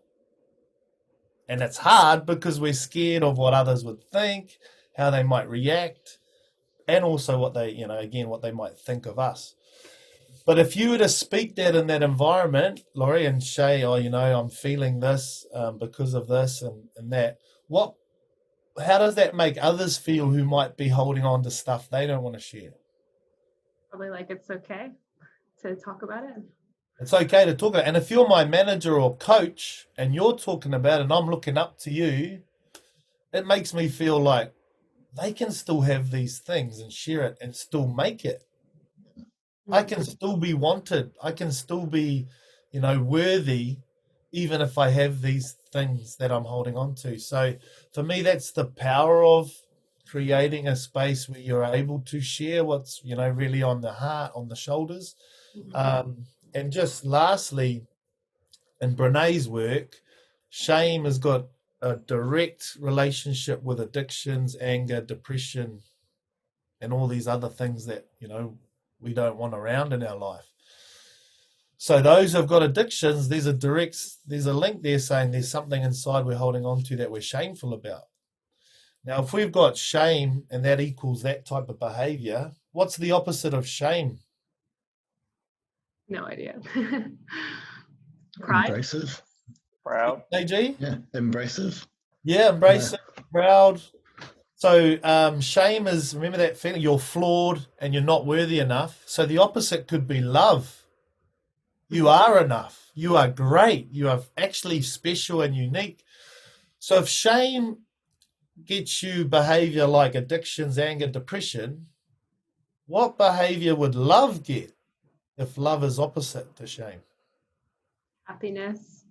And it's hard because we're scared of what others would think, how they might react, and also what they, what they might think of us. But if you were to speak that in that environment, Laurie, and say, oh, I'm feeling this because of this and that, how does that make others feel who might be holding on to stuff they don't want to share? Probably like it's okay to talk about it. It's okay to talk about it. And if you're my manager or coach and you're talking about it and I'm looking up to you, it makes me feel like they can still have these things and share it and still make it. I can still be wanted. I can still be, worthy, even if I have these things that I'm holding on to. So for me, that's the power of creating a space where you're able to share what's, really on the heart, on the shoulders. And just lastly, in Brene's work, shame has got a direct relationship with addictions, anger, depression, and all these other things that, we don't want around in our life. So those who've got addictions, there's a link there saying there's something inside we're holding on to that we're shameful about. Now, if we've got shame and that equals that type of behavior, what's the opposite of shame? No idea. Pride? Embracive. Proud. AG? Yeah, embracive. Yeah, embracive, proud. So shame is, remember that feeling, you're flawed and you're not worthy enough. So the opposite could be love. You are enough. You are great. You are actually special and unique. So if shame gets you behavior like addictions, anger, depression, what behavior would love get if love is opposite to shame? Happiness.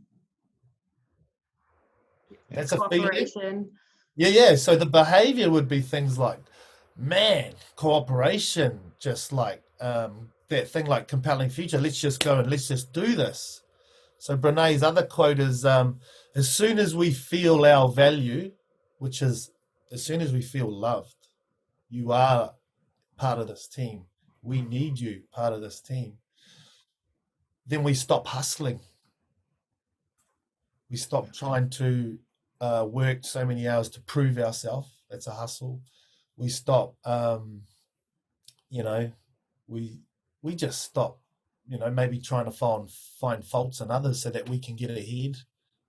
That's a feeling. Cooperation. Yeah. So the behavior would be things like, man, cooperation, just like that thing like compelling future. Let's just go and let's just do this. So Brene's other quote is, as soon as we feel our value, which is as soon as we feel loved, you are part of this team. We need you part of this team. Then we stop hustling. We stop trying to work so many hours to prove ourselves. That's a hustle. We stop, we just stop, maybe trying to find faults in others so that we can get ahead,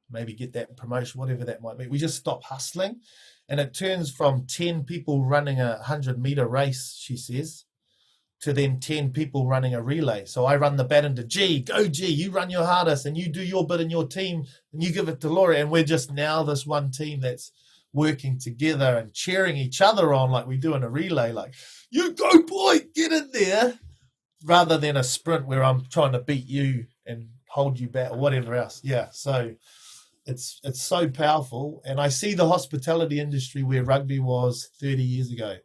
maybe get that promotion, whatever that might be. We just stop hustling. And it turns from 10 people running a 100-meter race, she says, to then 10 people running a relay. So I run the baton to G, go G, you run your hardest and you do your bit in your team and you give it to Laura. And we're just now this one team that's working together and cheering each other on like we do in a relay, like, you go boy, get in there, rather than a sprint where I'm trying to beat you and hold you back or whatever else. Yeah, so it's so powerful. And I see the hospitality industry where rugby was 30 years ago.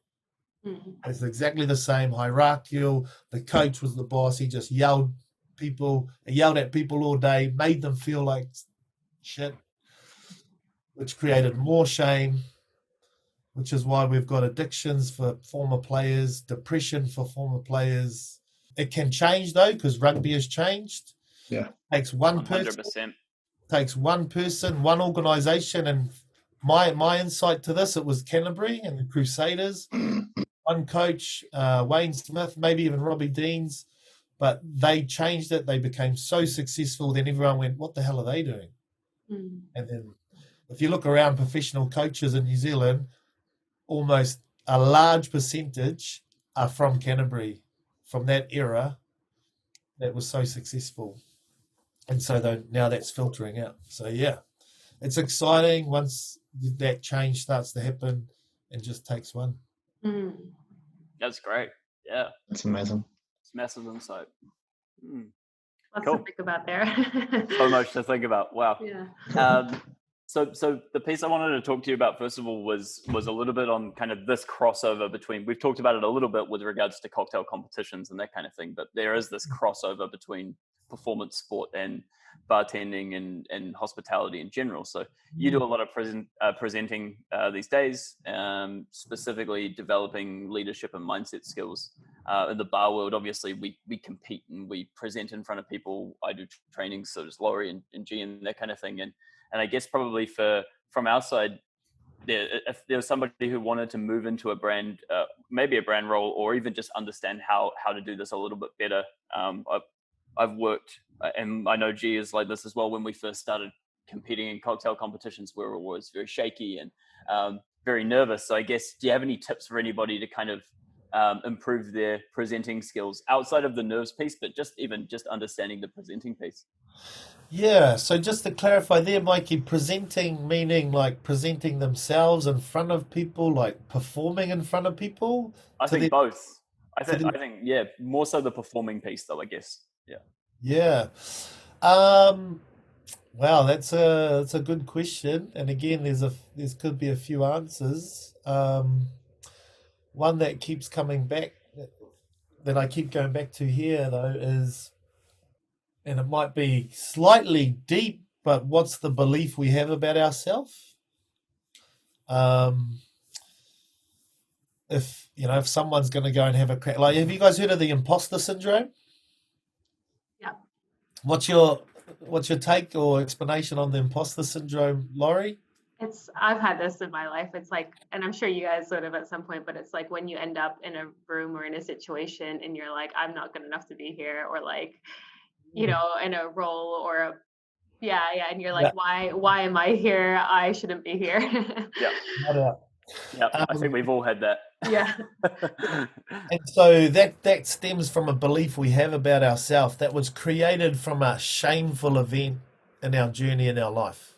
It's exactly the same, hierarchical. The coach was the boss. He just yelled at people all day, made them feel like shit, which created more shame, which is why we've got addictions for former players, depression for former players. It can change though, because rugby has changed. Yeah. Takes one 100%. person, one organisation, and my insight to this, it was Canterbury and the Crusaders. One coach, Wayne Smith, maybe even Robbie Deans, but they changed it. They became so successful. Then everyone went, what the hell are they doing? And then if you look around professional coaches in New Zealand, almost a large percentage are from Canterbury, from that era that was so successful. And so now that's filtering out. So, yeah, it's exciting once that change starts to happen and just takes one. That's great. Yeah. That's amazing. Massive insight. Lots Cool. to think about there. So much to think about. Wow. Yeah. So the piece I wanted to talk to you about first of all was a little bit on kind of this crossover between, we've talked about it a little bit with regards to cocktail competitions and that kind of thing, but there is this crossover between performance sport and bartending and hospitality in general. So you do a lot of presenting these days, specifically developing leadership and mindset skills. In the bar world, obviously we compete and we present in front of people. I do trainings, so does Laurie and G and that kind of thing. And I guess probably from our side, if there was somebody who wanted to move into a brand, maybe a brand role, or even just understand how to do this a little bit better. I've worked, and I know G is like this as well. When we first started competing in cocktail competitions, we were always very shaky and very nervous. So I guess, do you have any tips for anybody to kind of improve their presenting skills outside of the nerves piece, but just understanding the presenting piece? Yeah, so just to clarify there, Mikey, presenting meaning like presenting themselves in front of people, like performing in front of people? I think both. I think, yeah, more so the performing piece though, I guess. Yeah. Yeah. Wow, that's a good question. And again, there's could be a few answers. One that keeps coming back, that I keep going back to here though, is, and it might be slightly deep, but what's the belief we have about ourselves? If someone's going to go and have a crack, like, have you guys heard of the imposter syndrome? Yeah. What's your take or explanation on the imposter syndrome, Laurie? I've had this in my life. It's like, and I'm sure you guys sort of at some point, but it's like when you end up in a room or in a situation and you're like, I'm not good enough to be here, or like, in a role or and you're like, why am I here? I shouldn't be here. Yeah, I think we've all had that. Yeah. And so that stems from a belief we have about ourselves that was created from a shameful event in our journey in our life,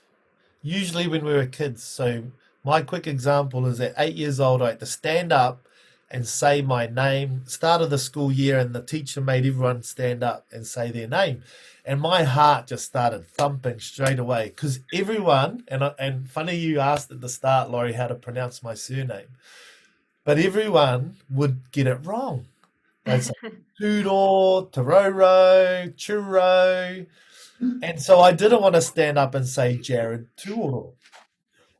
usually when we were kids. So my quick example is at 8 years old, I had to stand up and say my name, start of the school year, and the teacher made everyone stand up and say their name. And my heart just started thumping straight away, because everyone, and funny you asked at the start, Laurie, how to pronounce my surname, but everyone would get it wrong. They'd say Tuoro, Tuoro. And so I didn't want to stand up and say Jared Tuoro.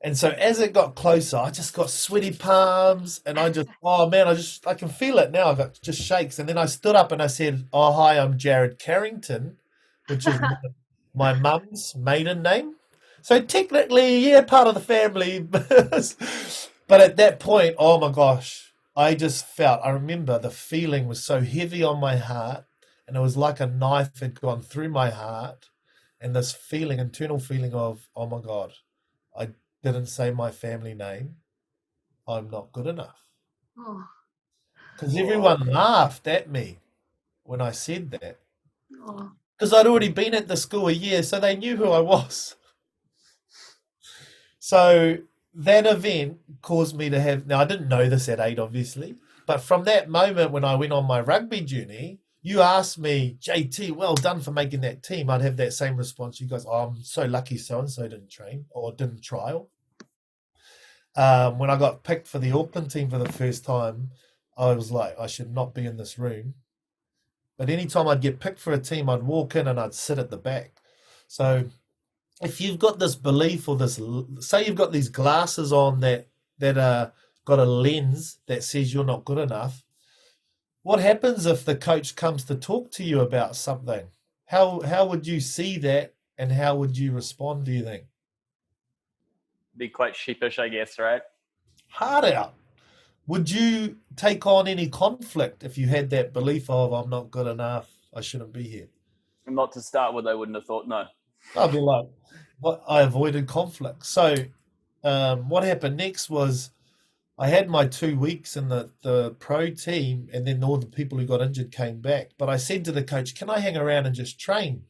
And so as it got closer, I just got sweaty palms, and I can feel it now. I got just shakes. And then I stood up and I said, "Oh, hi, I'm Jared Carrington," which is my mum's maiden name. So technically, part of the family. But at that point, oh my gosh, I remember the feeling was so heavy on my heart, and it was like a knife had gone through my heart, and this internal feeling of, oh my God, I didn't say my family name. I'm not good enough. Because everyone laughed at me when I said that. Because I'd already been at the school a year, so they knew who I was. So that event caused me to have, now I didn't know this at 8, obviously, but from that moment when I went on my rugby journey, you asked me, JT, well done for making that team. I'd have that same response. You guys, I'm so lucky so-and-so didn't train or didn't trial. When I got picked for the Auckland team for the first time, I was like, I should not be in this room. But anytime I'd get picked for a team, I'd walk in and I'd sit at the back. So if you've got this belief or say you've got these glasses on that are got a lens that says you're not good enough, what happens if the coach comes to talk to you about something? How would you see that, and how would you respond, do you think? Be quite sheepish, I guess, right? Hard out. Would you take on any conflict if you had that belief of, I'm not good enough, I shouldn't be here? And not to start with, I wouldn't have thought, no. I'd be like, I avoided conflict. So what happened next was I had my 2 weeks in the pro team, and then all the people who got injured came back. But I said to the coach, can I hang around and just train?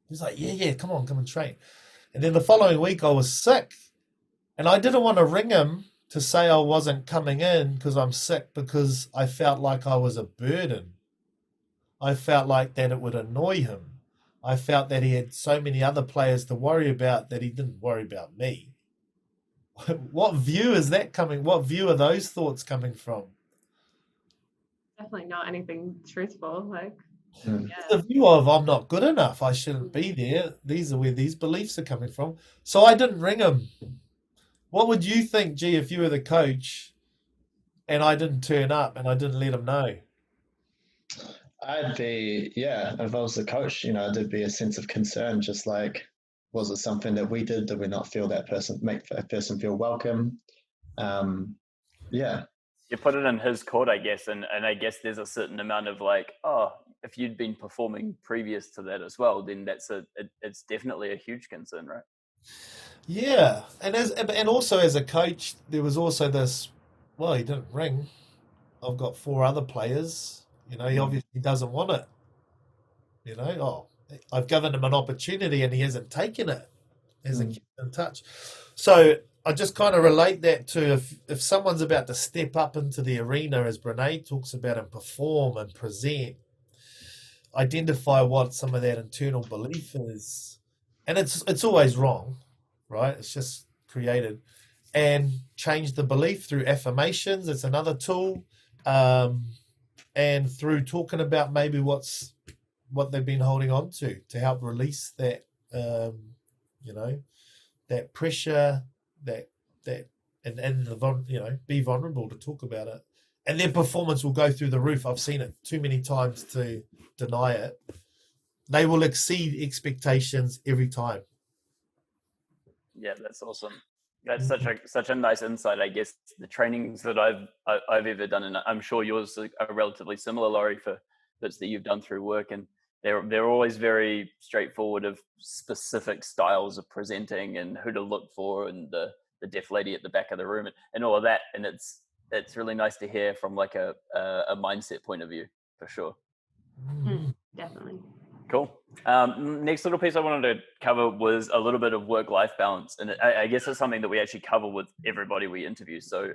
He's like, yeah, come and train. And then the following week I was sick, and I didn't want to ring him to say I wasn't coming in because I'm sick, because I felt like I was a burden. I felt like that it would annoy him. I felt that he had so many other players to worry about that he didn't worry about me. What view is that coming? What view are those thoughts coming from? Definitely not anything truthful. Like, Mm. yeah. The view of I'm not good enough. I shouldn't be there. These are where these beliefs are coming from. So I didn't ring him. What would you think, G, if you were the coach and I didn't turn up and I didn't let him know? I'd be, yeah, if I was the coach, there'd be a sense of concern, just like, was it something that we did? Did we not feel that person, make a person feel welcome? Yeah. You put it in his court, I guess, and I guess there's a certain amount of like, oh, if you'd been performing previous to that as well, then it's definitely a huge concern, right? Yeah, and also as a coach, there was also this. Well, he didn't ring. I've got 4 other players. He obviously doesn't want it. I've given him an opportunity and he hasn't taken it. Hasn't kept in touch. So I just kind of relate that to if someone's about to step up into the arena, as Brene talks about, and perform and present, identify what some of that internal belief is, and it's always wrong, right? It's just created, and change the belief through affirmations. It's another tool, and through talking about maybe what they've been holding on to help release that, that pressure, and be vulnerable to talk about it, and their performance will go through the roof. I've seen it too many times to deny it. They will exceed expectations every time. Yeah, that's awesome. That's such a nice insight. I guess the trainings that I've ever done, and I'm sure yours are relatively similar, Laurie, for bits that you've done through work, and they're always very straightforward of specific styles of presenting and who to look for, and the deaf lady at the back of the room, and all of that. And it's really nice to hear from like a mindset point of view, for sure. Definitely. Cool. Next little piece I wanted to cover was a little bit of work-life balance, and I guess it's something that we actually cover with everybody we interview. So,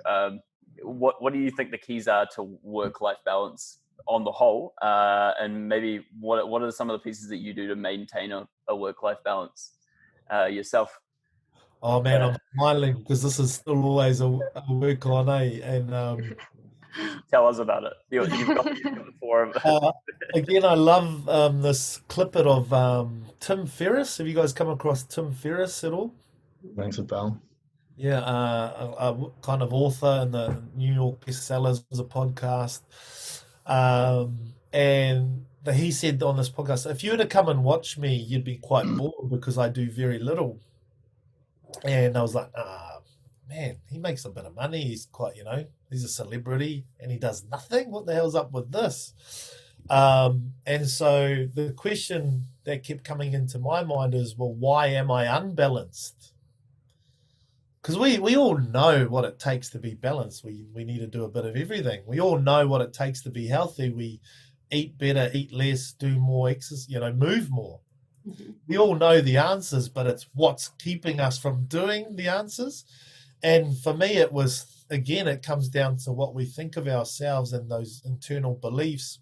what do you think the keys are to work-life balance on the whole, and maybe what are some of the pieces that you do to maintain a work-life balance yourself? Oh man, I'm smiling because this is still always a work on, and tell us about it. You've got 4 of them. Again, I love this cliplet of Tim Ferriss. Have you guys come across Tim Ferriss at all? Rings a bell. Yeah, a kind of author in the New York bestsellers, was a podcast. And he said on this podcast, if you were to come and watch me, you'd be quite bored because I do very little. And I was like, man, he makes a bit of money. He's quite, he's a celebrity and he does nothing. What the hell's up with this? And so the question that kept coming into my mind is, well, why am I unbalanced? Because we all know what it takes to be balanced. We need to do a bit of everything. We all know what it takes to be healthy. We eat better, eat less, do more exercise, move more. Mm-hmm. We all know the answers, but it's what's keeping us from doing the answers. And for me, it comes down to what we think of ourselves and those internal beliefs.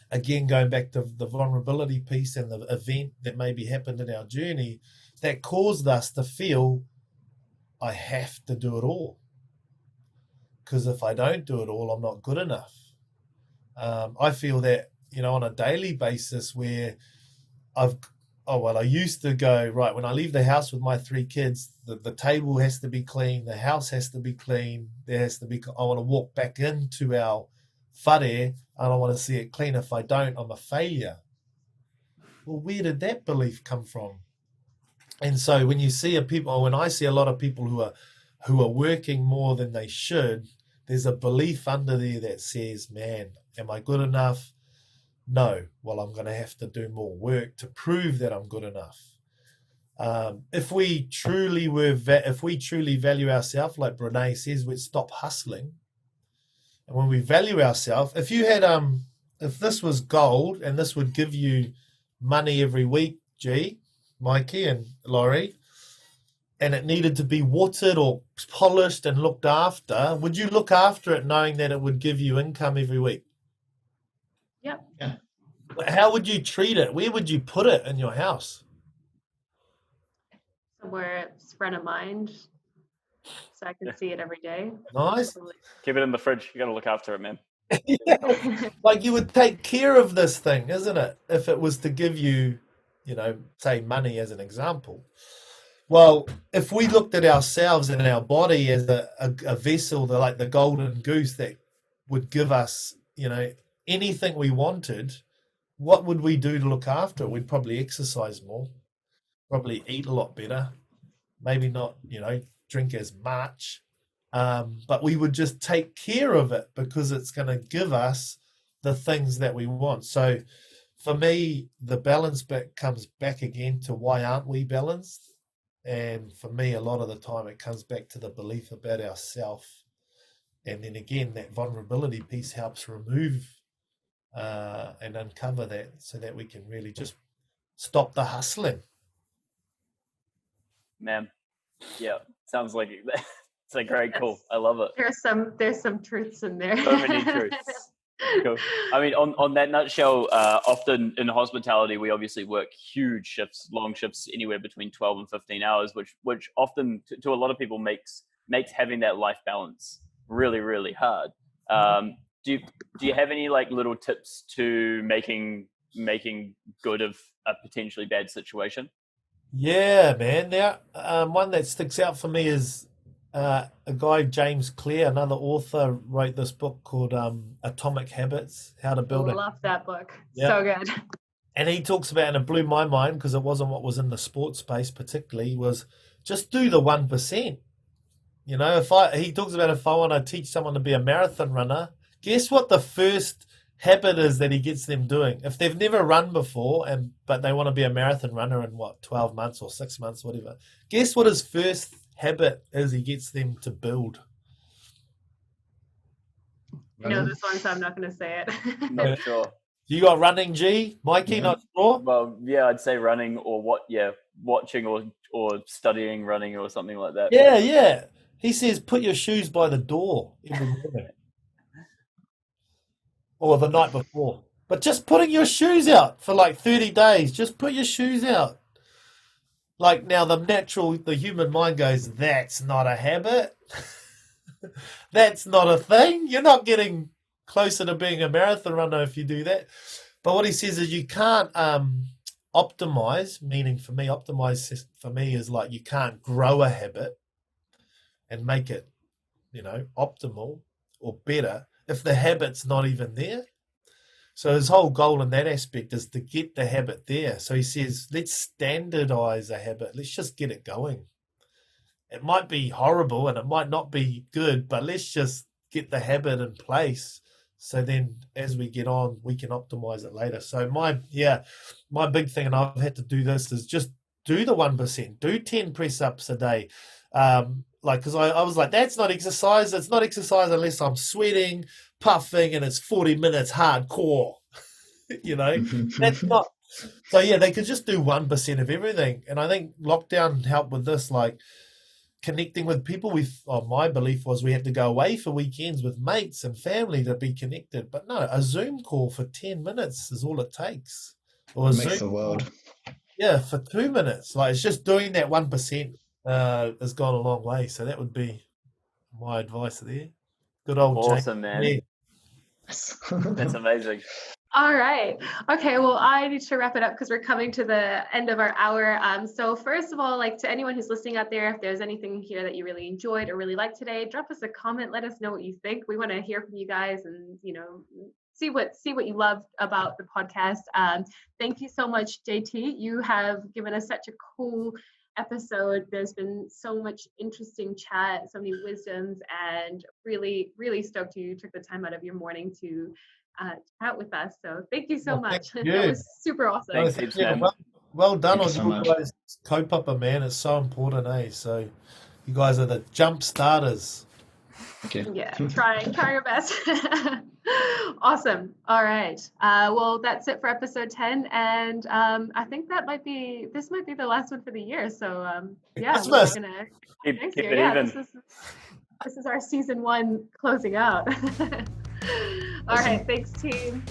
Again, going back to the vulnerability piece and the event that maybe happened in our journey that caused us to feel, I have to do it all. Because if I don't do it all, I'm not good enough. I feel that, on a daily basis where I used to go, right, when I leave the house with my 3 kids, the table has to be clean, the house has to be clean, I want to walk back into our whare, I don't want to see it clean. If I don't, I'm a failure. Well, where did that belief come from? And so when I see a lot of people who are working more than they should, there's a belief under there that says, man, am I good enough? No. Well, I'm going to have to do more work to prove that I'm good enough. If we truly value ourselves, like Brene says, we'd stop hustling. And when we value ourselves, if this was gold and this would give you money every week, Mikey and Laurie, and it needed to be watered or polished and looked after, would you look after it knowing that it would give you income every week? Yep. Yeah. How would you treat it? Where would you put it in your house? Somewhere it's front of mind, so I can see it every day. Nice. Keep it in the fridge. You got to look after it, man. Like you would take care of this thing, isn't it? If it was to give you, say money as an example. Well, if we looked at ourselves and our body as a vessel, like the golden goose that would give us, anything we wanted, what would we do to look after it? We'd probably exercise more, probably eat a lot better, maybe not, drink as much, but we would just take care of it because it's going to give us the things that we want. So for me, the balance back comes back again to why aren't we balanced? And for me, a lot of the time it comes back to the belief about ourselves. And then again, that vulnerability piece helps remove and uncover that so that we can really just stop the hustling. Man, yeah, sounds like it's like very cool. I love it. There's some truths in there. So many truths. Cool. I mean, on that nutshell, often in hospitality, we obviously work huge shifts, long shifts, anywhere between 12 and 15 hours, which often to a lot of people makes having that life balance really, really hard. Do you have any like little tips to making good of a potentially bad situation? Yeah, man. Now, one that sticks out for me is a guy, James Clear, another author, wrote this book called Atomic Habits, How to Build I love that book. Yeah. So good. And he talks about, and it blew my mind because it wasn't what was in the sports space particularly, was just do the 1%. He talks about if I want to teach someone to be a marathon runner, guess what the first habit is that he gets them doing? If they've never run before, but they want to be a marathon runner in 12 months or 6 months, whatever, guess what his first habit is he gets them to build? I know this one, so I'm not going to say it. Not sure. You got running, G? Mikey, Yeah. not sure? Well, yeah, I'd say running or watching or studying running or something like that. Yeah. He says put your shoes by the door every morning. Or the night before. But just putting your shoes out for like 30 days. Just put your shoes out. Like now the human mind goes, that's not a habit. That's not a thing. You're not getting closer to being a marathon runner if you do that. But what he says is you can't optimize, meaning for me, optimize for me is like you can't grow a habit and make it, optimal or better if the habit's not even there. So his whole goal in that aspect is to get the habit there. So he says, let's standardize a habit. Let's just get it going. It might be horrible and it might not be good, but let's just get the habit in place. So then as we get on, we can optimize it later. So my big thing, and I've had to do this, is just do the 1%, do 10 press ups a day. Because I was like, that's not exercise. It's not exercise unless I'm sweating, puffing, and it's 40 minutes hardcore. That's not. So yeah, they could just do 1% of everything. And I think lockdown helped with this, like connecting with people. My belief was we had to go away for weekends with mates and family to be connected. But no, a Zoom call for 10 minutes is all it takes. Or a Makes Zoom the world. call, yeah, for 2 minutes. Like it's just doing that 1%. Has gone a long way. So that would be my advice there. Good old Awesome, Jake. man. Yeah. That's amazing. All right. Okay. Well, I need to wrap it up because we're coming to the end of our hour. So first of all, like to anyone who's listening out there, if there's anything here that you really enjoyed or really liked today, drop us a comment. Let us know what you think. We want to hear from you guys and, see what you love about the podcast. Thank you so much, JT. You have given us such a cool episode. There's been so much interesting chat, so many wisdoms, and really, really stoked you took the time out of your morning to chat with us. So thank you so much. That was super awesome. Thanks, man. Well done Thank on you so you much. guys, co-papa, man. It's so important, eh? So you guys are the jump starters. Okay. Yeah, trying our best. Awesome. All right. Well, that's it for episode 10, and I think this might be the last one for the year. So yeah, Christmas. we're gonna Keep next it year. Yeah, even. this is our season 1 closing out. All right. Thanks, team.